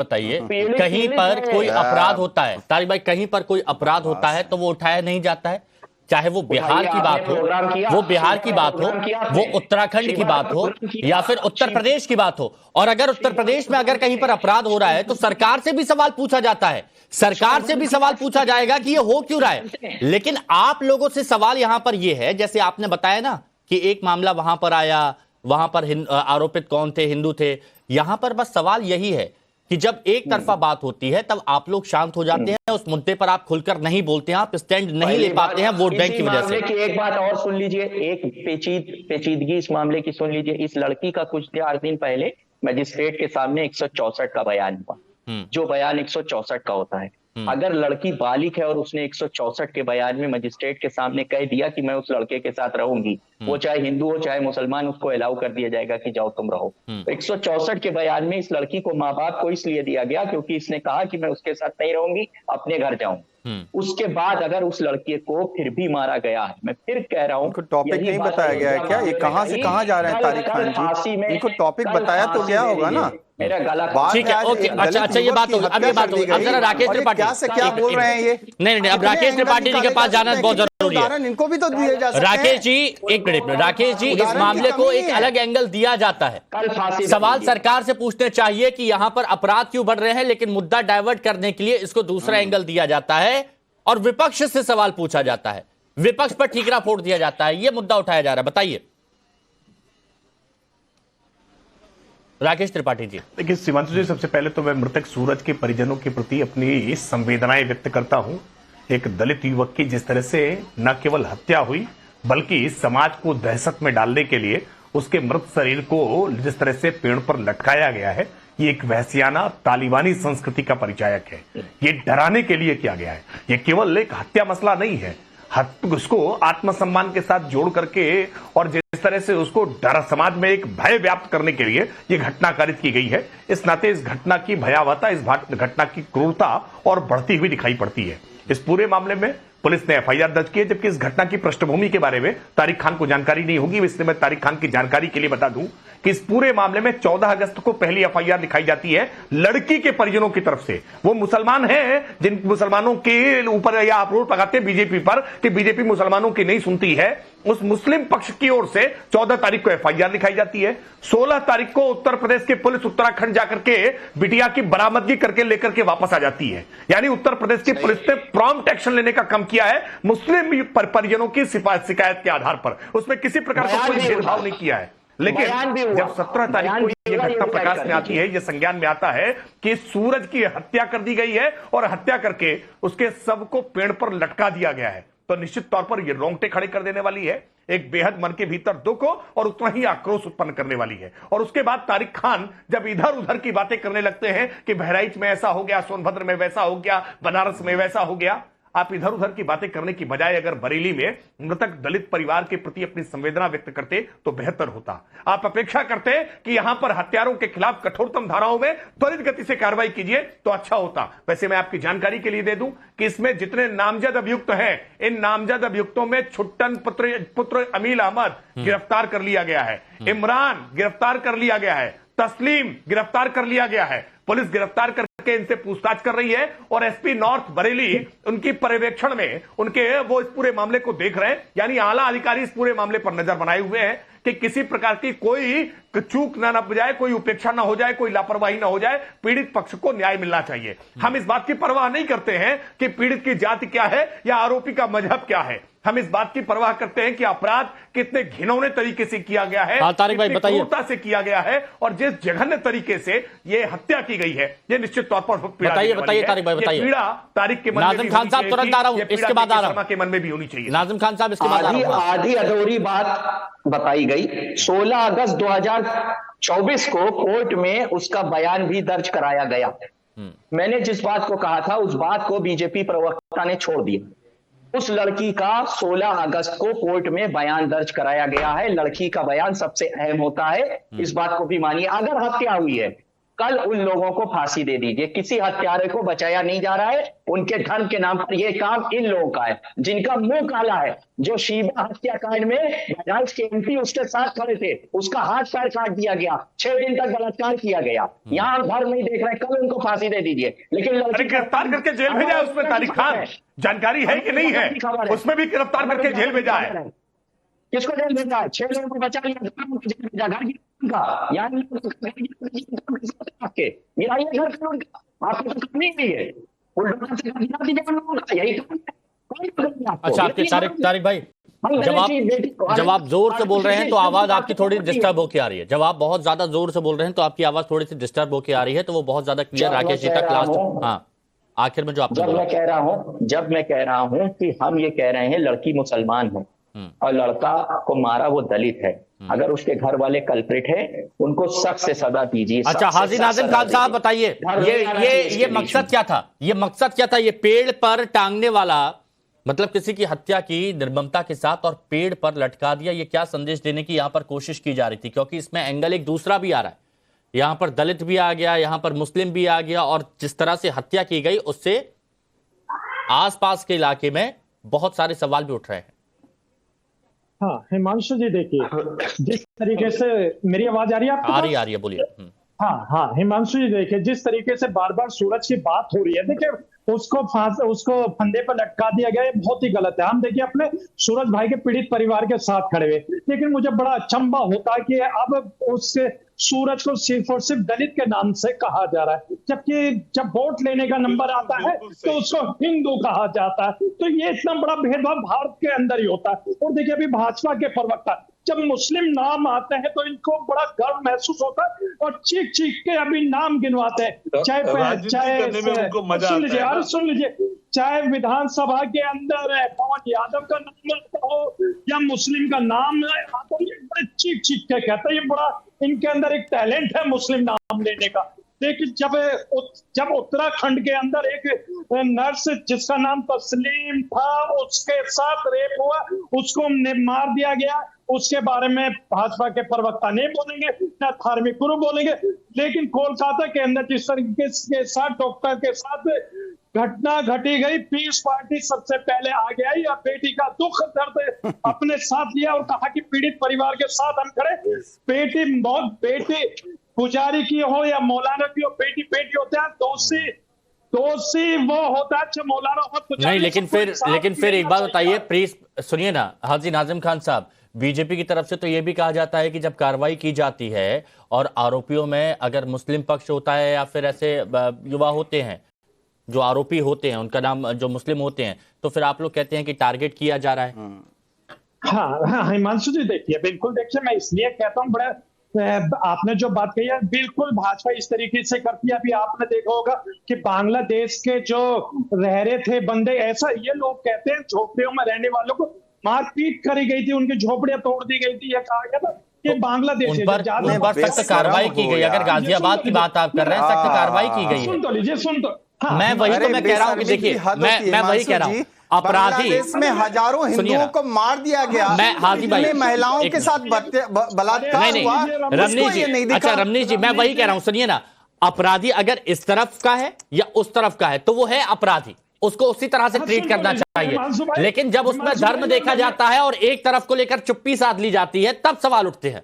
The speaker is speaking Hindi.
बताइए, कहीं पर कोई अपराध होता है तारिक भाई, कहीं पर कोई अपराध होता है तो वो उठाया नहीं जाता है, चाहे वो बिहार की बात हो, वो बिहार की बात हो, वो उत्तराखंड की बात हो, या फिर उत्तर प्रदेश की बात हो। और अगर उत्तर प्रदेश में अगर कहीं पर अपराध हो रहा है तो सरकार से भी सवाल पूछा जाता है, सरकार से भी सवाल पूछा जाएगा कि ये हो क्यों रहा है। लेकिन आप लोगों से सवाल यहां पर ये है, जैसे आपने बताया ना कि एक मामला वहां पर आया, वहां पर आरोपित कौन थे, हिंदू थे। यहां पर बस सवाल यही है कि जब एक तरफा बात होती है तब आप लोग शांत हो जाते हैं, उस मुद्दे पर आप खुलकर नहीं बोलते हैं, आप स्टैंड नहीं ले पाते हैं वोट बैंक की वजह से। एक बात और सुन लीजिए, एक पेचीदगी इस मामले की सुन लीजिए। इस लड़की का कुछ 8 दिन पहले मजिस्ट्रेट के सामने 164 का बयान हुआ, जो बयान 164 का होता है। अगर लड़की बालिग है और उसने 164 के बयान में मजिस्ट्रेट के सामने कह दिया कि मैं उस लड़के के साथ रहूंगी, वो चाहे हिंदू हो चाहे मुसलमान, उसको अलाउ कर दिया जाएगा कि जाओ तुम रहो। तो 164 के बयान में इस लड़की को माँ बाप को इसलिए दिया गया क्योंकि इसने कहा कि मैं उसके साथ नहीं रहूंगी, अपने घर जाऊंगी। उसके बाद अगर उस लड़के को फिर भी मारा गया है, मैं फिर कह रहा हूँ, टॉपिक नहीं बताया गया है क्या? ये कहां से कहां जा रहे हैं तारिक खान जी? इनको टॉपिक बताया तो गया होगा ना। मेरा गला ठीक है, ओके, अच्छा ये बात होगी, अब ये बात होगी। अब जरा राकेश त्रिपाठी क्या से क्या बोल रहे हैं ये? नहीं, अब राकेश त्रिपाठी जी के पास जाना बहुत जरूरी है। इनको भी तो दिए जा सकते हैं। राकेश जी एक मिनट, राकेश जी इस मामले को एक अलग एंगल दिया जाता है। सवाल सरकार से पूछने चाहिए कि यहां पर अपराध क्यों बढ़ रहे हैं, लेकिन मुद्दा डाइवर्ट करने के लिए इसको दूसरा एंगल दिया जाता है और विपक्ष से सवाल पूछा जाता है, विपक्ष पर ठीकरा फोड़ दिया जाता है। यह मुद्दा उठाया जा रहा है, बताइए राकेश त्रिपाठी जी। देखिए सीमांशु जी, सबसे पहले तो मैं मृतक सूरज के परिजनों के प्रति अपनी संवेदनाएं व्यक्त करता हूं। एक दलित युवक की जिस तरह से न केवल हत्या हुई बल्कि समाज को दहशत में डालने के लिए उसके मृत शरीर को जिस तरह से पेड़ पर लटकाया गया है, ये एक वहसियाना तालिबानी संस्कृति का परिचायक है। ये डराने के लिए किया गया है। ये केवल एक हत्या मसला नहीं है, उसको आत्मसम्मान के साथ जोड़ करके और जिस तरह से उसको डर समाज में एक भय व्याप्त करने के लिए ये घटना कारित की गई है। इस नाते इस घटना की भयावहता, इस घटना की क्रूरता और बढ़ती हुई दिखाई पड़ती है। इस पूरे मामले में पुलिस ने एफआईआर दर्ज की है, जबकि इस घटना की पृष्ठभूमि के बारे में तारिक खान को जानकारी नहीं होगी, इसलिए मैं तारिक खान की जानकारी के लिए बता दूं कि इस पूरे मामले में 14 अगस्त को पहली एफआईआर लिखाई जाती है लड़की के परिजनों की तरफ से। वो मुसलमान हैं जिन मुसलमानों के ऊपर या आरोप लगाते हैं बीजेपी पर कि बीजेपी मुसलमानों की नहीं सुनती है, उस मुस्लिम पक्ष की ओर से 14 तारीख को एफआईआर लिखाई जाती है। 16 तारीख को उत्तर प्रदेश की पुलिस उत्तराखंड जाकर के बिटिया की बरामदगी करके लेकर के वापस आ जाती है। यानी उत्तर प्रदेश की पुलिस ने प्रॉम्प्ट एक्शन लेने का काम किया है मुस्लिम परिजनों की शिकायत के आधार पर। उसमें किसी प्रकार का कोई भेदभाव नहीं किया है। लेकिन जब 17 तारीख को यह घटना प्रकाश में आती है, यह संज्ञान में आता है कि सूरज की हत्या कर दी गई है और हत्या करके उसके शव को पेड़ पर लटका दिया गया है, तो निश्चित तौर पर यह रोंगटे खड़े कर देने वाली है। एक बेहद मन के भीतर दुख और उतना ही आक्रोश उत्पन्न करने वाली है। और उसके बाद तारिक खान जब इधर उधर की बातें करने लगते हैं कि बहराइच में ऐसा हो गया, सोनभद्र में वैसा हो गया, बनारस में वैसा हो गया, आप इधर उधर की बातें करने की बजाय अगर बरेली में मृतक दलित परिवार के प्रति अपनी संवेदना व्यक्त करते तो बेहतर होता। आप अपेक्षा करते कि यहां पर हत्यारों के खिलाफ कठोरतम धाराओं में त्वरित गति से कार्रवाई कीजिए तो अच्छा होता। वैसे मैं आपकी जानकारी के लिए दे दूं कि इसमें जितने नामजद अभियुक्त हैं, इन नामजद अभियुक्तों में छुट्टन पुत्र अमील अहमद गिरफ्तार कर लिया गया है, इमरान गिरफ्तार कर लिया गया है, तस्लीम गिरफ्तार कर लिया गया है। पुलिस गिरफ्तार करके इनसे पूछताछ कर रही है और एसपी नॉर्थ बरेली उनकी पर्यवेक्षण में वो इस पूरे मामले को देख रहे हैं। यानी आला अधिकारी इस पूरे मामले पर नजर बनाए हुए हैं कि किसी प्रकार की कोई चूक ना हो जाए, कोई उपेक्षा ना हो जाए, कोई लापरवाही ना हो जाए, पीड़ित पक्ष को न्याय मिलना चाहिए। हम इस बात की परवाह नहीं करते हैं कि पीड़ित की जाति क्या है या आरोपी का मजहब क्या है। हम इस बात की परवाह करते हैं कि अपराध कितने घिनौने तरीके से किया गया है, तारिक भाई बताइए, क्रूरता से किया गया है और जिस जघन्य तरीके से ये हत्या की गई है, ये निश्चित तौर पर बताइए तारिक भाई बताइए। पीड़ा तारिक के मन नाज़िम खान साहब तुरंत आ रहा हूं, इसके बाद आ रहा हूं, के मन में भी होनी चाहिए। नाज़िम खान साहब इसके बाद आ रहा हूं। आधी अधूरी बात बताई गई। 16 अगस्त 2024 को कोर्ट में उसका बयान भी दर्ज कराया गया। मैंने जिस बात को कहा था उस बात को बीजेपी प्रवक्ता ने छोड़ दिया। उस लड़की का 16 अगस्त को कोर्ट में बयान दर्ज कराया गया है। लड़की का बयान सबसे अहम होता है, इस बात को भी मानिए। अगर हत्या हुई है, कल उन लोगों को फांसी दे दीजिए। किसी हत्यारे को बचाया नहीं जा रहा है, उनके धर्म के नाम पर यह काम इन लोगों का है, जिनका मुंह काला है। जो शीबा हत्याकांड में बजाज के एमपी उसके साथ खड़े थे, उसका हाथ पैर काट दिया गया, 6 दिन तक बलात्कार किया गया। यहाँ धर्म नहीं देख रहे, कल उनको फांसी दे दीजिए। लेकिन गिरफ्तार करके जेल भेजा है उसमें तारिक खान, जानकारी है कि नहीं है? उसमें भी गिरफ्तार करके जेल भेजा है। किसको जेल भेजा है? 6 लोगों को बचा लिया, घर की आपको तो करनी नहीं है। अच्छा, आपके तारिक भाई, जब आप जोर से बोल रहे हैं तो आवाज आपकी थोड़ी डिस्टर्ब होके आ रही है। जब आप बहुत ज्यादा जोर से बोल रहे हैं तो आपकी आवाज थोड़ी सी डिस्टर्ब होके आ रही है, तो वो बहुत ज्यादा क्लियर राकेश जी तक लास्ट। हाँ, आखिर में जो आप जब मैं कह रहा हूं कि हम ये कह रहे हैं लड़की मुसलमान है और लड़का को मारा वो दलित है, अगर उसके घर वाले कल्प्रिट है उनको सख्त से सजा दीजिए। अच्छा, हाजी नाजिम खान साहब बताइए, ये मकसद क्या था? ये मकसद क्या था? ये पेड़ पर टांगने वाला, मतलब किसी की हत्या की निर्ममता के साथ और पेड़ पर लटका दिया, ये क्या संदेश देने की यहां पर कोशिश की जा रही थी? क्योंकि इसमें एंगल एक दूसरा भी आ रहा है, यहां पर दलित भी आ गया, यहां पर मुस्लिम भी आ गया, और जिस तरह से हत्या की गई उससे आसपास के इलाके में बहुत सारे सवाल भी उठ रहे हैं। हाँ हिमांशु जी, देखिए जिस तरीके से, मेरी आवाज आ रही है आपको? आ रही है, बोलिए। हाँ हिमांशु जी, देखिए जिस तरीके से बार बार सूरज की बात हो रही है, देखिए उसको फंदे पर लटका दिया गया, ये बहुत ही गलत है। हम देखिए अपने सूरज भाई के पीड़ित परिवार के साथ खड़े हुए, लेकिन मुझे बड़ा अचंभा होता है कि अब उससे सूरज को सिर्फ और सिर्फ दलित के नाम से कहा जा रहा है, जबकि जब वोट लेने का नंबर आता है तो उसको हिंदू कहा जाता है। तो ये इतना बड़ा भेदभाव भारत के अंदर ही होता है। और देखिए अभी भाजपा के प्रवक्ता, जब मुस्लिम नाम आते हैं तो इनको बड़ा गर्व महसूस होता है और चीख चीख के अभी नाम गिनवाते हैं। सुन लीजिए, चाहे विधानसभा के अंदर पवन यादव का नाम हो या मुस्लिम का नाम आता है, बड़े चीख चीख के कहते हैं। ये बड़ा इनके अंदर एक टैलेंट है मुस्लिम नाम लेने का। लेकिन जब उत्तराखंड के अंदर एक नर्स जिसका नाम तस्लीम था, उसके साथ रेप हुआ, उसको मार दिया गया, उसके बारे में भाजपा के प्रवक्ता नहीं बोलेंगे, न धार्मिक गुरु बोलेंगे। लेकिन कोलकाता के अंदर जिस तरीके के साथ डॉक्टर के साथ घटना घटी गई, पीस पार्टी सबसे पहले आगे आई और बेटी का दुख दर्द अपने साथ लिया और कहा कि पीड़ित परिवार के साथ हम खड़े। बेटी पुजारी की हो या मौलाना की हो, बेटी बेटी होता है, दोषी वो होता है जो मौलाना हो। नहीं, लेकिन फिर एक बात बताइए प्लीज, सुनिए ना हाजी नाजिम खान साहब, बीजेपी की तरफ से तो यह भी कहा जाता है कि जब कार्रवाई की जाती है और आरोपियों में अगर मुस्लिम पक्ष होता है या फिर ऐसे युवा होते हैं जो आरोपी होते हैं, उनका नाम जो मुस्लिम होते हैं, तो फिर आप लोग कहते हैं कि टारगेट किया जा रहा है। हाँ हिमांशु जी, देखिए बिल्कुल, देखिए मैं इसलिए कहता हूँ, बड़ा आपने जो बात कही है बिल्कुल भाजपा इस तरीके से करती है। अभी आपने देखा होगा कि बांग्लादेश के जो रह रहे थे बंदे, ऐसा ये लोग कहते हैं झोपड़ियों में रहने वालों को मारपीट करी गई थी, उनकी झोपड़ियां तोड़ दी गई थी, ये कहा गया था कि बांग्लादेश सख्त कार्रवाई की गई। अगर गाजियाबाद की बात आप कर रहे हैं, सख्त कार्रवाई की गई है। सुन तो लीजिए, मैं वही तो मैं कह रहा हूँ कि देखिए, मैं वही कह रहा हूँ, अपराधी में हजारों हिंदुओं को मार दिया गया, मैं हाजी भाई महिलाओं के साथ बलात्कार हुआ, रमनीश जी, अच्छा रमनीश जी, मैं वही कह रहा हूं, सुनिए ना, अपराधी अगर इस तरफ का है या उस तरफ का है तो वो है अपराधी, उसको उसी तरह से ट्रीट करना चाहिए। लेकिन जब उसमें धर्म देखा जाता है और एक तरफ को लेकर चुप्पी साध ली जाती है, तब सवाल उठते हैं।